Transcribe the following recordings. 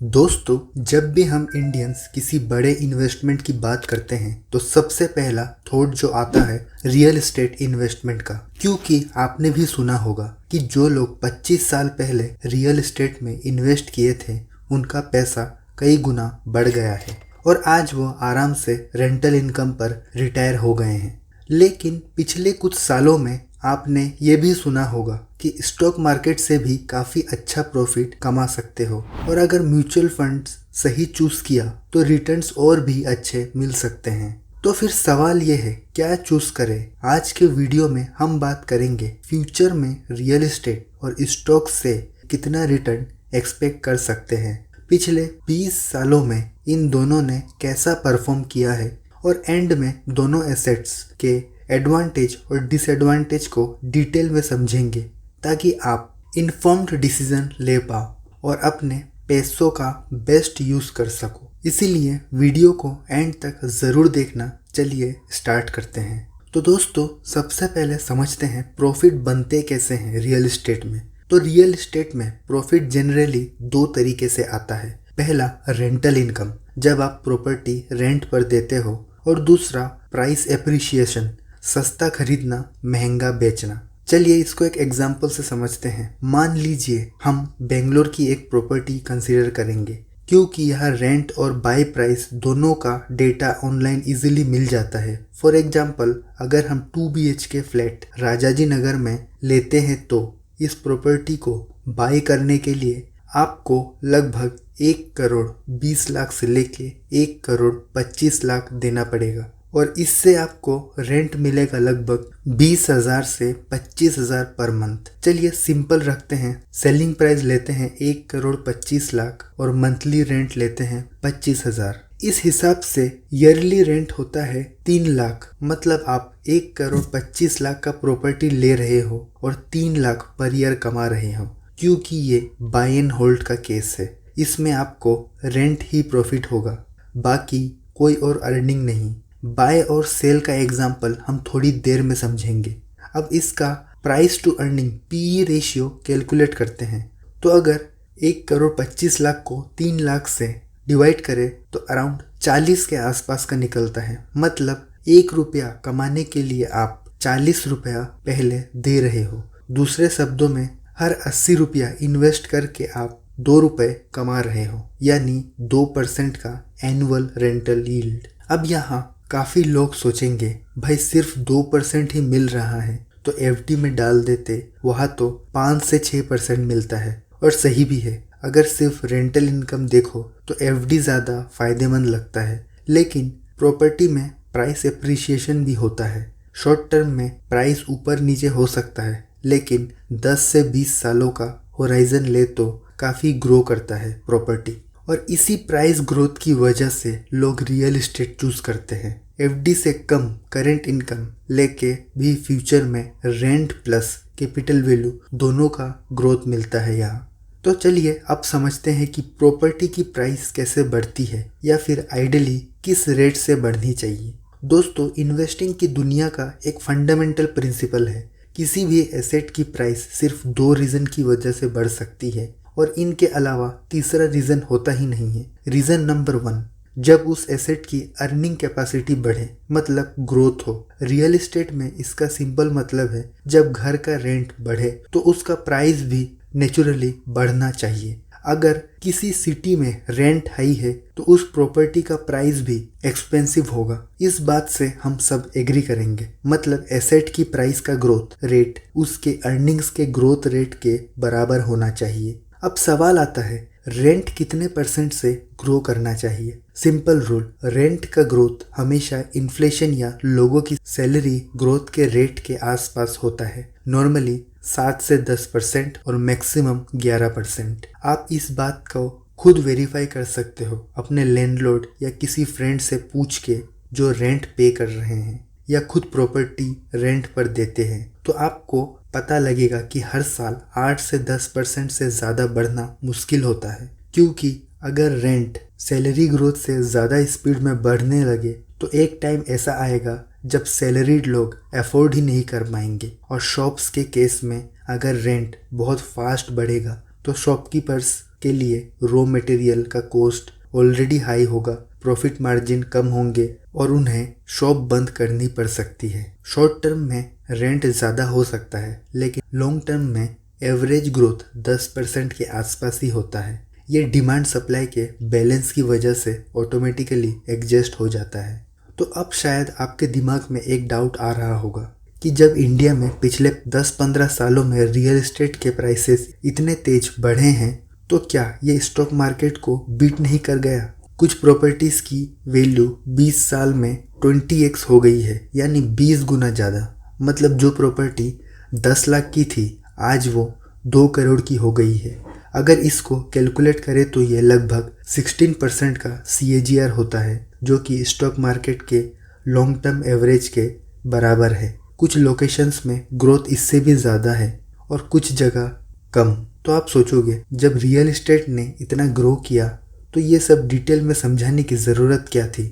दोस्तों, जब भी हम इंडियंस किसी बड़े इन्वेस्टमेंट की बात करते हैं तो सबसे पहला थॉट जो आता है रियल एस्टेट इन्वेस्टमेंट का। क्योंकि आपने भी सुना होगा कि जो लोग 25 साल पहले रियल एस्टेट में इन्वेस्ट किए थे उनका पैसा कई गुना बढ़ गया है और आज वो आराम से रेंटल इनकम पर रिटायर हो गए हैं। लेकिन पिछले कुछ सालों में आपने ये भी सुना होगा कि स्टॉक मार्केट से भी काफ़ी अच्छा प्रॉफिट कमा सकते हो और अगर म्यूचुअल फंड्स सही चूज़ किया तो रिटर्न्स और भी अच्छे मिल सकते हैं। तो फिर सवाल ये है, क्या चूज़ करें? आज के वीडियो में हम बात करेंगे फ्यूचर में रियल एस्टेट और स्टॉक से कितना रिटर्न एक्सपेक्ट कर सकते हैं, पिछले 20 सालों में इन दोनों ने कैसा परफॉर्म किया है और एंड में दोनों एसेट्स के एडवांटेज और डिसएडवांटेज को डिटेल में समझेंगे ताकि आप इन्फॉर्म्ड डिसीजन ले पाओ और अपने पैसों का बेस्ट यूज़ कर सको। इसीलिए वीडियो को एंड तक ज़रूर देखना। चलिए स्टार्ट करते हैं। तो दोस्तों, सबसे पहले समझते हैं प्रॉफिट बनते कैसे हैं रियल एस्टेट में। तो रियल एस्टेट में प्रॉफिट जनरली दो तरीके से आता है। पहला रेंटल इनकम, जब आप प्रॉपर्टी रेंट पर देते हो, और दूसरा प्राइस एप्रिशिएशन, सस्ता खरीदना महंगा बेचना। चलिए इसको एक एग्जाम्पल से समझते हैं। मान लीजिए हम बेंगलोर की एक प्रॉपर्टी कंसीडर करेंगे क्योंकि यहाँ रेंट और बाय प्राइस दोनों का डेटा ऑनलाइन इजीली मिल जाता है। फॉर एग्जाम्पल, अगर हम 2 BHK फ्लैट राजाजी नगर में लेते हैं तो इस प्रॉपर्टी को बाय करने के लिए आपको लगभग 1,20,00,000 से लेके 1,25,00,000 देना पड़ेगा और इससे आपको रेंट मिलेगा लगभग 20,000 से 25,000 पर मंथ। चलिए सिंपल रखते हैं, सेलिंग प्राइस लेते हैं 1,25,00,000 और मंथली रेंट लेते हैं 25,000। इस हिसाब से ईयरली रेंट होता है 3 लाख। मतलब आप 1,25,00,000 का प्रॉपर्टी ले रहे हो और 3 लाख पर ईयर कमा रहे हो। क्योंकि ये बाय एंड होल्ड का केस है, इसमें आपको रेंट ही प्रॉफिट होगा, बाकी कोई और अर्निंग नहीं। बाय और सेल का एग्जाम्पल हम थोड़ी देर में समझेंगे। अब इसका price to earning PE ratio calculate करते हैं। तो अगर 1,25,00,000 को 3 लाख से डिवाइड करें तो अराउंड 40 के आसपास का निकलता है। मतलब 1 रुपया कमाने के लिए आप 40 रुपया पहले दे रहे हो। दूसरे शब्दों में, हर 80 रुपया इन्वेस्ट करके आप 2 रुपये कमा रहे हो, यानी 2% का एनुअल रेंटल यील्ड। अब यहाँ काफ़ी लोग सोचेंगे, भाई सिर्फ 2% ही मिल रहा है तो FD में डाल देते, वहाँ तो 5 से 6% मिलता है। और सही भी है, अगर सिर्फ रेंटल इनकम देखो तो FD ज़्यादा फायदेमंद लगता है। लेकिन प्रॉपर्टी में प्राइस एप्रिशिएशन भी होता है। शॉर्ट टर्म में प्राइस ऊपर नीचे हो सकता है, लेकिन 10 से 20 सालों का होराइजन ले तो काफ़ी ग्रो करता है प्रॉपर्टी। और इसी प्राइस ग्रोथ की वजह से लोग रियल एस्टेट चूज़ करते हैं। FD से कम करेंट इनकम लेके भी फ्यूचर में रेंट प्लस कैपिटल वैल्यू दोनों का ग्रोथ मिलता है यहाँ। तो चलिए अब समझते हैं कि प्रॉपर्टी की प्राइस कैसे बढ़ती है या फिर आइडियली किस रेट से बढ़नी चाहिए। दोस्तों, इन्वेस्टिंग की दुनिया का एक फंडामेंटल प्रिंसिपल है, किसी भी एसेट की प्राइस सिर्फ 2 रीज़न की वजह से बढ़ सकती है और इनके अलावा तीसरा रीज़न होता ही नहीं है। रीज़न नंबर 1, जब उस एसेट की अर्निंग कैपेसिटी बढ़े, मतलब ग्रोथ हो। रियल एस्टेट में इसका सिंपल मतलब है, जब घर का रेंट बढ़े तो उसका प्राइस भी नेचुरली बढ़ना चाहिए। अगर किसी सिटी में रेंट हाई है तो उस प्रॉपर्टी का प्राइस भी एक्सपेंसिव होगा। इस बात से हम सब एग्री करेंगे। मतलब एसेट की प्राइस का ग्रोथ रेट उसके अर्निंग्स के ग्रोथ रेट के बराबर होना चाहिए। अब सवाल आता है, रेंट कितने % से ग्रो करना चाहिए? सिंपल रूल, रेंट का ग्रोथ हमेशा इन्फ्लेशन या लोगों की सैलरी ग्रोथ के रेट के आसपास होता है। नॉर्मली 7 से 10% और मैक्सिमम 11%। आप इस बात को खुद वेरीफाई कर सकते हो अपने लैंडलॉर्ड या किसी फ्रेंड से पूछ के जो रेंट पे कर रहे हैं या खुद प्रॉपर्टी रेंट पर देते हैं। तो आपको पता लगेगा कि हर साल 8 से 10% से ज़्यादा बढ़ना मुश्किल होता है। क्योंकि अगर रेंट सैलरी ग्रोथ से ज़्यादा स्पीड में बढ़ने लगे तो एक टाइम ऐसा आएगा जब सैलरीड लोग अफोर्ड ही नहीं कर पाएंगे। और शॉप्स के केस में अगर रेंट बहुत फास्ट बढ़ेगा तो शॉपकीपर्स के लिए रॉ मटेरियल का कॉस्ट ऑलरेडी हाई होगा, प्रॉफिट मार्जिन कम होंगे और उन्हें शॉप बंद करनी पड़ सकती है। शॉर्ट टर्म में रेंट ज़्यादा हो सकता है, लेकिन लॉन्ग टर्म में एवरेज ग्रोथ 10% के आसपास ही होता है। ये डिमांड सप्लाई के बैलेंस की वजह से ऑटोमेटिकली एडजस्ट हो जाता है। तो अब शायद आपके दिमाग में एक डाउट आ रहा होगा कि जब इंडिया में पिछले 10-15 सालों में रियल एस्टेट के प्राइसेस इतने तेज बढ़े हैं, तो क्या ये स्टॉक मार्केट को बीट नहीं कर गया? कुछ प्रॉपर्टीज़ की वैल्यू 20 साल में 20x हो गई है, यानी 20 गुना ज़्यादा। मतलब जो प्रॉपर्टी 10 लाख की थी, आज वो 2 करोड़ की हो गई है। अगर इसको कैलकुलेट करें तो ये लगभग 16% का CAGR होता है, जो कि स्टॉक मार्केट के लॉन्ग टर्म एवरेज के बराबर है। कुछ लोकेशंस में ग्रोथ इससे भी ज़्यादा है और कुछ जगह कम। तो आप सोचोगे, जब रियल एस्टेट ने इतना ग्रो किया तो ये सब डिटेल में समझाने की ज़रूरत क्या थी?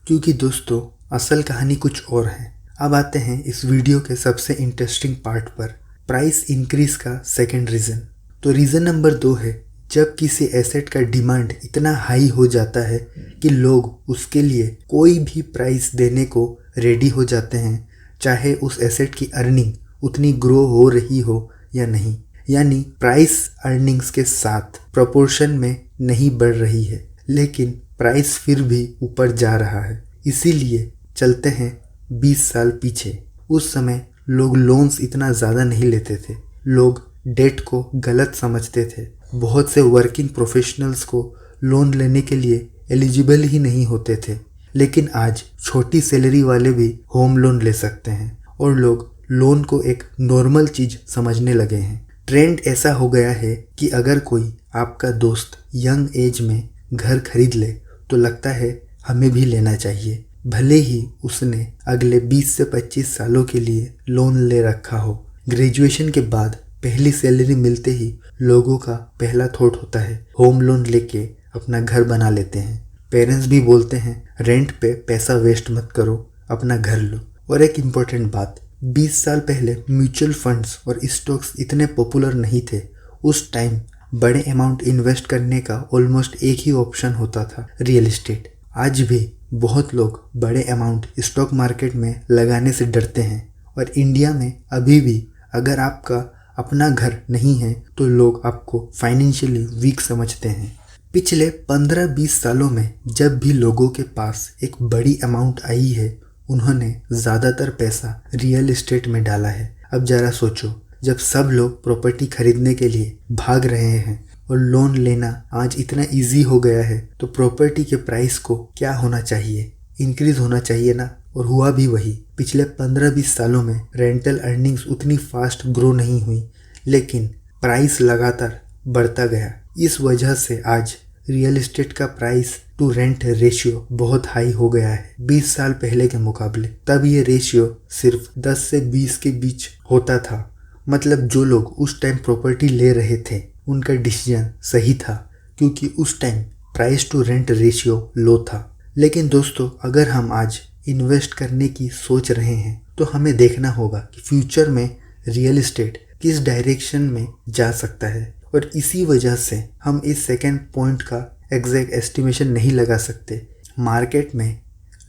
क्योंकि दोस्तों, असल कहानी कुछ और है। अब आते हैं इस वीडियो के सबसे इंटरेस्टिंग पार्ट पर, प्राइस इंक्रीज का सेकंड रीज़न। तो रीज़न नंबर 2 है, जब किसी एसेट का डिमांड इतना हाई हो जाता है कि लोग उसके लिए कोई भी प्राइस देने को रेडी हो जाते हैं, चाहे उस एसेट की अर्निंग उतनी ग्रो हो रही हो या नहीं। यानी प्राइस अर्निंग्स के साथ प्रोपोर्शन में नहीं बढ़ रही है, लेकिन प्राइस फिर भी ऊपर जा रहा है। इसीलिए चलते हैं 20 साल पीछे। उस समय लोग लोन्स इतना ज़्यादा नहीं लेते थे, लोग डेट को गलत समझते थे। बहुत से वर्किंग प्रोफेशनल्स को लोन लेने के लिए एलिजिबल ही नहीं होते थे। लेकिन आज छोटी सैलरी वाले भी होम लोन ले सकते हैं और लोग लोन को एक नॉर्मल चीज़ समझने लगे हैं। ट्रेंड ऐसा हो गया है कि अगर कोई आपका दोस्त यंग एज में घर खरीद ले तो लगता है हमें भी लेना चाहिए, भले ही उसने अगले 20 से 25 सालों के लिए लोन ले रखा हो। ग्रेजुएशन के बाद पहली सैलरी मिलते ही लोगों का पहला थॉट होता है होम लोन लेके अपना घर बना लेते हैं। पेरेंट्स भी बोलते हैं रेंट पे पैसा वेस्ट मत करो, अपना घर लो। और एक इम्पोर्टेंट बात, 20 साल पहले म्यूचुअल फंड्स और स्टॉक्स इतने पॉपुलर नहीं थे। उस टाइम बड़े अमाउंट इन्वेस्ट करने का ऑलमोस्ट एक ही ऑप्शन होता था, रियल एस्टेट। आज भी बहुत लोग बड़े अमाउंट स्टॉक मार्केट में लगाने से डरते हैं और इंडिया में अभी भी अगर आपका अपना घर नहीं है तो लोग आपको फाइनेंशियली वीक समझते हैं। पिछले 15-20 सालों में जब भी लोगों के पास एक बड़ी अमाउंट आई है, उन्होंने ज़्यादातर पैसा रियल एस्टेट में डाला है। अब ज़रा सोचो, जब सब लोग प्रॉपर्टी खरीदने के लिए भाग रहे हैं और लोन लेना आज इतना इजी हो गया है, तो प्रॉपर्टी के प्राइस को क्या होना चाहिए? इंक्रीज होना चाहिए ना। और हुआ भी वही। पिछले 15-20 सालों में रेंटल अर्निंग्स उतनी फास्ट ग्रो नहीं हुई, लेकिन प्राइस लगातार बढ़ता गया। इस वजह से आज रियल एस्टेट का प्राइस टू रेंट रेशियो बहुत हाई हो गया है 20 साल पहले के मुकाबले। तब ये रेशियो सिर्फ 10 से 20 के बीच होता था। मतलब जो लोग उस टाइम प्रॉपर्टी ले रहे थे उनका डिसीजन सही था, क्योंकि उस time price to rent ratio low था। लेकिन दोस्तों, अगर हम आज इन्वेस्ट करने की सोच रहे हैं तो हमें देखना होगा कि फ्यूचर में रियल एस्टेट किस डायरेक्शन में जा सकता है। और इसी वजह से हम इस सेकेंड पॉइंट का एग्जैक्ट एस्टिमेशन नहीं लगा सकते। मार्केट में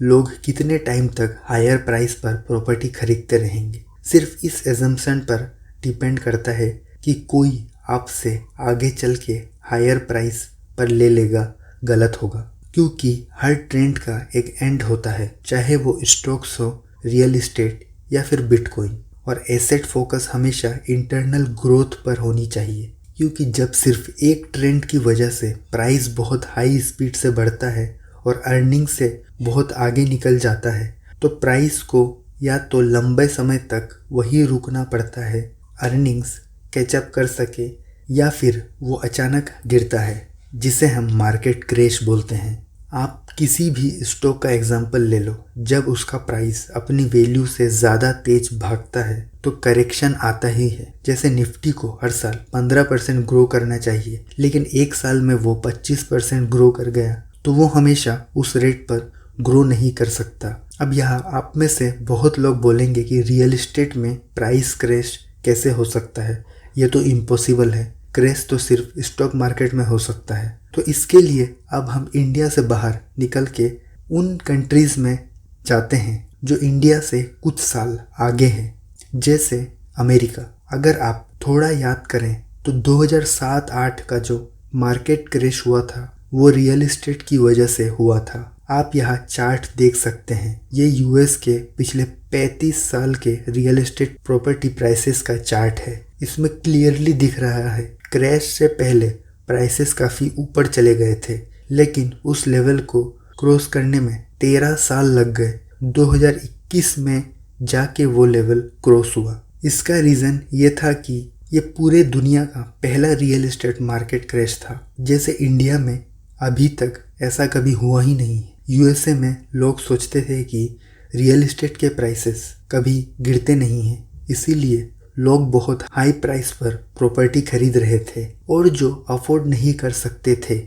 लोग कितने टाइम तक हायर प्राइस पर प्रॉपर्टी खरीदते रहेंगे, सिर्फ इस एजम्पशन पर डिपेंड करता है कि कोई आपसे आगे चल के हायर प्राइस पर ले लेगा, गलत होगा। क्योंकि हर ट्रेंड का एक एंड होता है, चाहे वो स्टॉक्स हो, रियल एस्टेट या फिर बिटकॉइन। और एसेट फोकस हमेशा इंटरनल ग्रोथ पर होनी चाहिए, क्योंकि जब सिर्फ एक ट्रेंड की वजह से प्राइस बहुत हाई स्पीड से बढ़ता है और अर्निंग से बहुत आगे निकल जाता है, तो प्राइस को या तो लंबे समय तक वही रुकना पड़ता है अर्निंग्स कैचअप कर सके, या फिर वो अचानक गिरता है, जिसे हम मार्केट क्रैश बोलते हैं। आप किसी भी स्टॉक का एग्जांपल ले लो, जब उसका प्राइस अपनी वैल्यू से ज़्यादा तेज भागता है तो करेक्शन आता ही है। जैसे निफ्टी को हर साल 15% ग्रो करना चाहिए, लेकिन एक साल में वो 25% ग्रो कर गया, तो वो हमेशा उस रेट पर ग्रो नहीं कर सकता। अब यहाँ आप में से बहुत लोग बोलेंगे कि रियल एस्टेट में प्राइस क्रैश कैसे हो सकता है, ये तो इम्पॉसिबल है। क्रैश तो सिर्फ स्टॉक मार्केट में हो सकता है। तो इसके लिए अब हम इंडिया से बाहर निकल के उन कंट्रीज़ में जाते हैं जो इंडिया से कुछ साल आगे हैं, जैसे अमेरिका। अगर आप थोड़ा याद करें तो 2007-8 का जो मार्केट क्रैश हुआ था वो रियल एस्टेट की वजह से हुआ था। आप यहाँ चार्ट देख सकते हैं, ये यूएस के पिछले 35 साल के रियल एस्टेट प्रॉपर्टी प्राइसेस का चार्ट है। इसमें क्लियरली दिख रहा है क्रैश से पहले प्राइसेस काफ़ी ऊपर चले गए थे, लेकिन उस लेवल को क्रॉस करने में 13 साल लग गए। 2021 में जाके वो लेवल क्रॉस हुआ। इसका रीज़न ये था कि ये पूरे दुनिया का पहला रियल एस्टेट मार्केट क्रैश था। जैसे इंडिया में अभी तक ऐसा कभी हुआ ही नहीं। यूएसए में लोग सोचते थे कि रियल एस्टेट के प्राइसेस कभी गिरते नहीं हैं, इसीलिए लोग बहुत हाई प्राइस पर प्रॉपर्टी खरीद रहे थे, और जो अफोर्ड नहीं कर सकते थे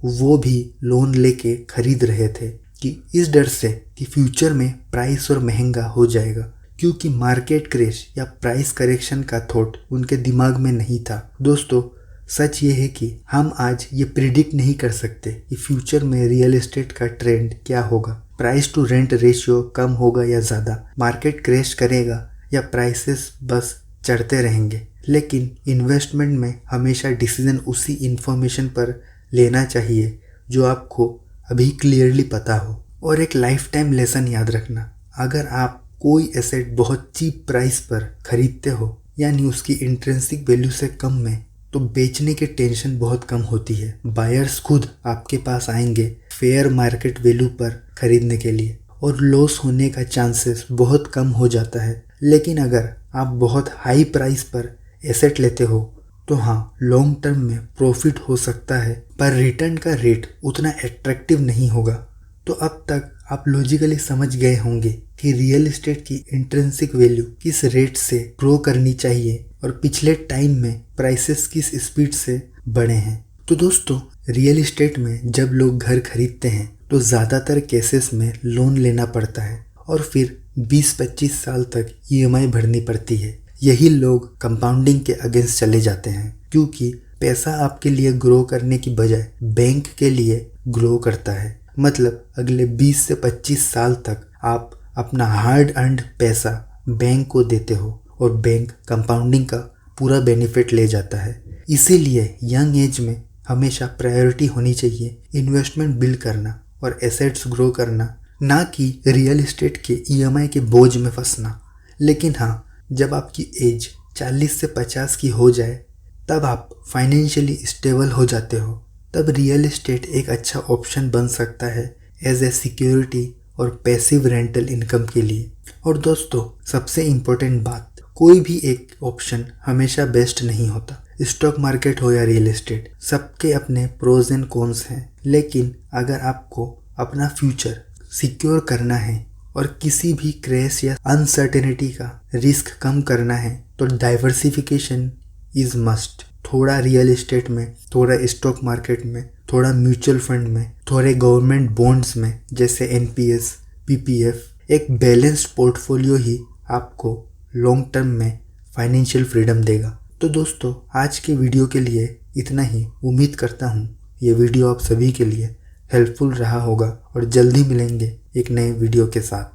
वो भी लोन लेके खरीद रहे थे कि इस डर से कि फ्यूचर में प्राइस और महंगा हो जाएगा, क्योंकि मार्केट क्रैश या प्राइस करेक्शन का थॉट उनके दिमाग में नहीं था। दोस्तों, सच ये है कि हम आज ये प्रिडिक्ट नहीं कर सकते कि फ्यूचर में रियल एस्टेट का ट्रेंड क्या होगा। प्राइस टू रेंट रेशियो कम होगा या ज़्यादा, मार्केट क्रैश करेगा या प्राइसेस बस चढ़ते रहेंगे। लेकिन इन्वेस्टमेंट में हमेशा डिसीजन उसी इंफॉर्मेशन पर लेना चाहिए जो आपको अभी क्लियरली पता हो। और एक लाइफ टाइम लेसन याद रखना, अगर आप कोई एसेट बहुत चीप प्राइस पर खरीदते हो, यानी उसकी इंट्रिंसिक वैल्यू से कम में, तो बेचने की टेंशन बहुत कम होती है। बायर्स खुद आपके पास आएंगे फेयर मार्केट वैल्यू पर खरीदने के लिए, और लॉस होने का चांसेस बहुत कम हो जाता है। लेकिन अगर आप बहुत हाई प्राइस पर एसेट लेते हो तो हाँ, लॉन्ग टर्म में प्रॉफिट हो सकता है, पर रिटर्न का रेट उतना एट्रैक्टिव नहीं होगा। तो अब तक आप लॉजिकली समझ गए होंगे कि रियल एस्टेट की इंट्रिंसिक वैल्यू किस रेट से ग्रो करनी चाहिए और पिछले टाइम में प्राइसेस किस स्पीड से बढ़े हैं। तो दोस्तों, रियल एस्टेट में जब लोग घर खरीदते हैं तो ज़्यादातर केसेस में लोन लेना पड़ता है और फिर 20-25 साल तक ईएमआई भरनी पड़ती है। यही लोग कंपाउंडिंग के अगेंस्ट चले जाते हैं, क्योंकि पैसा आपके लिए ग्रो करने की बजाय बैंक के लिए ग्रो करता है। मतलब अगले 20 से 25 साल तक आप अपना हार्ड अर्न्ड पैसा बैंक को देते हो और बैंक कंपाउंडिंग का पूरा बेनिफिट ले जाता है। इसीलिए यंग एज में हमेशा प्रायोरिटी होनी चाहिए इन्वेस्टमेंट बिल्ड करना और एसेट्स ग्रो करना, ना कि रियल एस्टेट के ईएमआई के बोझ में फंसना। लेकिन हाँ, जब आपकी एज 40 से 50 की हो जाए, तब आप फाइनेंशियली स्टेबल हो जाते हो, तब रियल एस्टेट एक अच्छा ऑप्शन बन सकता है एज ए सिक्योरिटी और पैसिव रेंटल इनकम के लिए। और दोस्तों, सबसे इम्पोर्टेंट बात, कोई भी एक ऑप्शन हमेशा बेस्ट नहीं होता। स्टॉक मार्केट हो या रियल एस्टेट, सबके अपने प्रोज एंड कॉन्स हैं। लेकिन अगर आपको अपना फ्यूचर सिक्योर करना है और किसी भी क्रैश या अनसर्टेनिटी का रिस्क कम करना है, तो डाइवर्सिफिकेशन इज़ मस्ट। थोड़ा रियल एस्टेट में, थोड़ा स्टॉक मार्केट में, थोड़ा म्यूचुअल फंड में, थोड़े गवर्नमेंट बॉन्ड्स में जैसे एनपीएस, पीपीएफ। एक बैलेंस्ड पोर्टफोलियो ही आपको लॉन्ग टर्म में फाइनेंशियल फ्रीडम देगा। तो दोस्तों, आज के वीडियो के लिए इतना ही। उम्मीद करता हूँ ये वीडियो आप सभी के लिए हेल्पफुल रहा होगा और जल्दी मिलेंगे एक नए वीडियो के साथ।